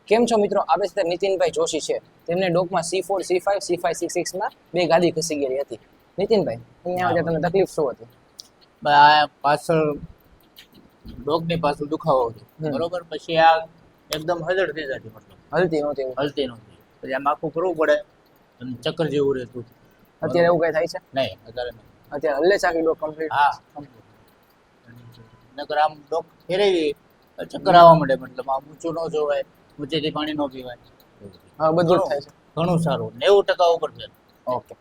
કેમ છો મિત્રો? આપણે સાથે નીતિનભાઈ જોશી છે. તેમને ડોકમાં C4 C5 C5 C6 માં બે ગાદી ખસી ગયેલી હતી. નીતિનભાઈ, અહીંયા આવતા તમને તકલીફ શું હતી? આ પાછળ ડોકની પાછળ દુખાવો હતો બરોબર. પછી આ એકદમ હળદર થઈ જતી, મતલબ હલતી નહોતી એવું? હલતી નહોતી. પછી આમ આખું કરવું પડે અને ચક્કર જેવું રહેતું. અત્યારે એવું કઈ થાય છે? નહીં, અત્યારે નહીં. અત્યારે હલ્લે ચાકી ડોક કમ્પ્લીટ? હા, નકર આમ ડોક ફેરવી ચક્કર આવવા માંડે, મતલબ આમ ઊંચું ન જોવાય, ઊંચેથી પાણી ન પીવાય. હા, બધું જ થાય છે. ઘણું સારું, 90% ઉપર છે. ઓકે.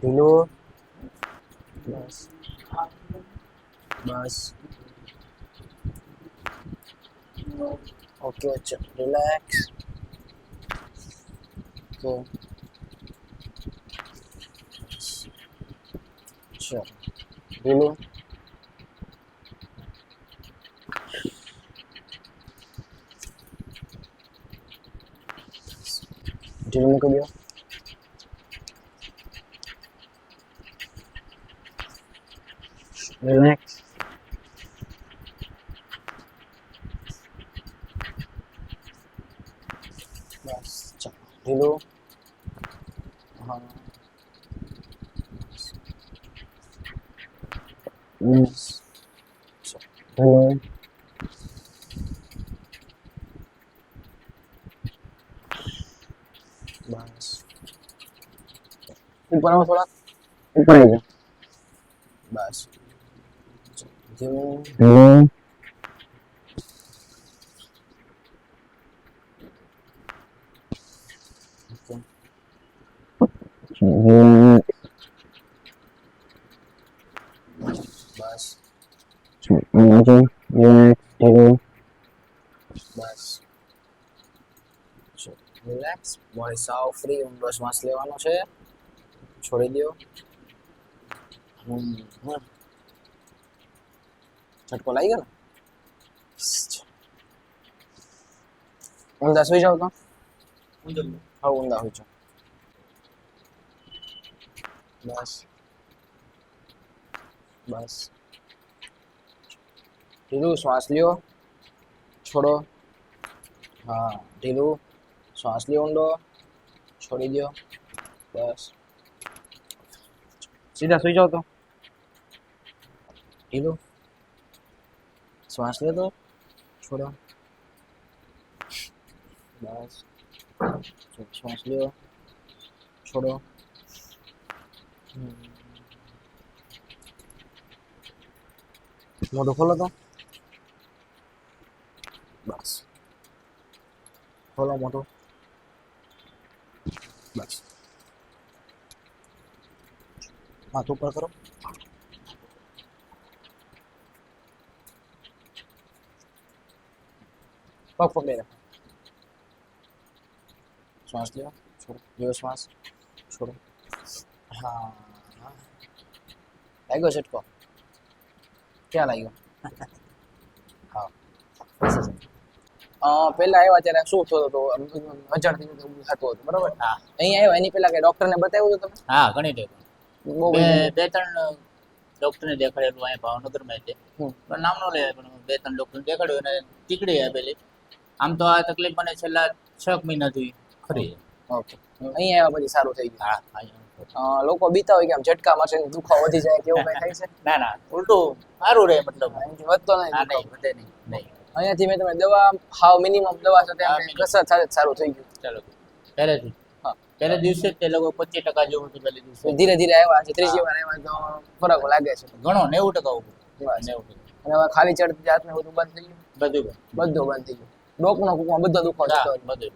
ઢીલું. બસ બસ. Okay, relax. ઓકે, ચલો ઢીલું. ઢીલું મૂકી દો. રિલેક્સ. બસ ચાલો ઢીલું. હા, બસ ઢીલું. બસ ઉપર આવો, થોડા ઉપર આવી જાઓ. બસ ધીમું. બસ બસ રિલેક્સ. બોડી સાવ ફ્રી. ઊંડો શ્વાસ લેવાનો છે, છોડી દો. ઝટકો લાગી ગયો ને? ઊંધા સુઈ જાવ તો. હા, ઊંધા સુઈ જાઓ. બસ બસ. ઢીલું શ્વાસ લ્યો, છોડો. હા, ઢીલું શ્વાસ લ્યો, ઊંડો, છોડી દો. બસ સીધા સુઈ જાઓ તો. ઢીલું શ્વાસ લે તો છોડો. બસ શ્વાસ લ્યો, છોડો. મોઢું ખોલો તો. બસ ખોલો મોઢું. બસ હાથ ઉપર કરો. પગ પકડી રાખો. શ્વાસ લ્યો, છોડો. લ્યો શ્વાસ, છોડો. હા, લાગ્યો ઝટકો? ક્યાં લાગ્યો? હા. પહેલા આવ્યા ત્યારે શું થતું હતું? અજાણથી થતું હતું, બરોબર? હા. અહીંયા આવ્યા એની પહેલા કે ડોક્ટરને બતાવ્યું હતું તમે? હા, ઘણી ટેક. બહુ બે ત્રણ ડોક્ટરને દેખાડેલું અહીંયા ભાવનગરમાં તે પણ નામ ન લે, પણ બે ત્રણ ડોક્ટરને દેખાડ્યું અને ટીકડી આપેલી. આમ તો આ તકલીફ મને છેલ્લા 6 મહિનાથી ખરી. ઓકે. અહીંયા આવ્યા પછી સારું થઈ ગયું? હા. લોકો બીતા હોય કે આમ ઝટકા મારશે દુખાવો વધી જાય કે એવું કઈ થાય છે? ના ના, ઉલટું સારું રહે, મતલબ એનાથી વધતો નહીં? નહીં, વધે નહીં. અહીંયાથી મેં તમે દવા હાવ મિનિમમ દવા સાથે કસરત સાથે સારું થઈ ગયું? ચાલો પહેલેથી. હા, પહેલે દિવસે જ તે લોકો 25% જેવું હતું. પહેલે દિવસે ધીરે ધીરે આવ્યા છે, ત્રીજી વાર આવ્યા તો ફરક લાગે છે ઘણો, 90% ઉપર. બસ. 90%. અને હવે ખાલી ચડતી જાતને બધું બંધ થઈ ગયું? બધું બધું બંધ થઈ ગયું. ડોકનો કૂકમાં બધો દુખાવો જતો રહ્યો? બધું.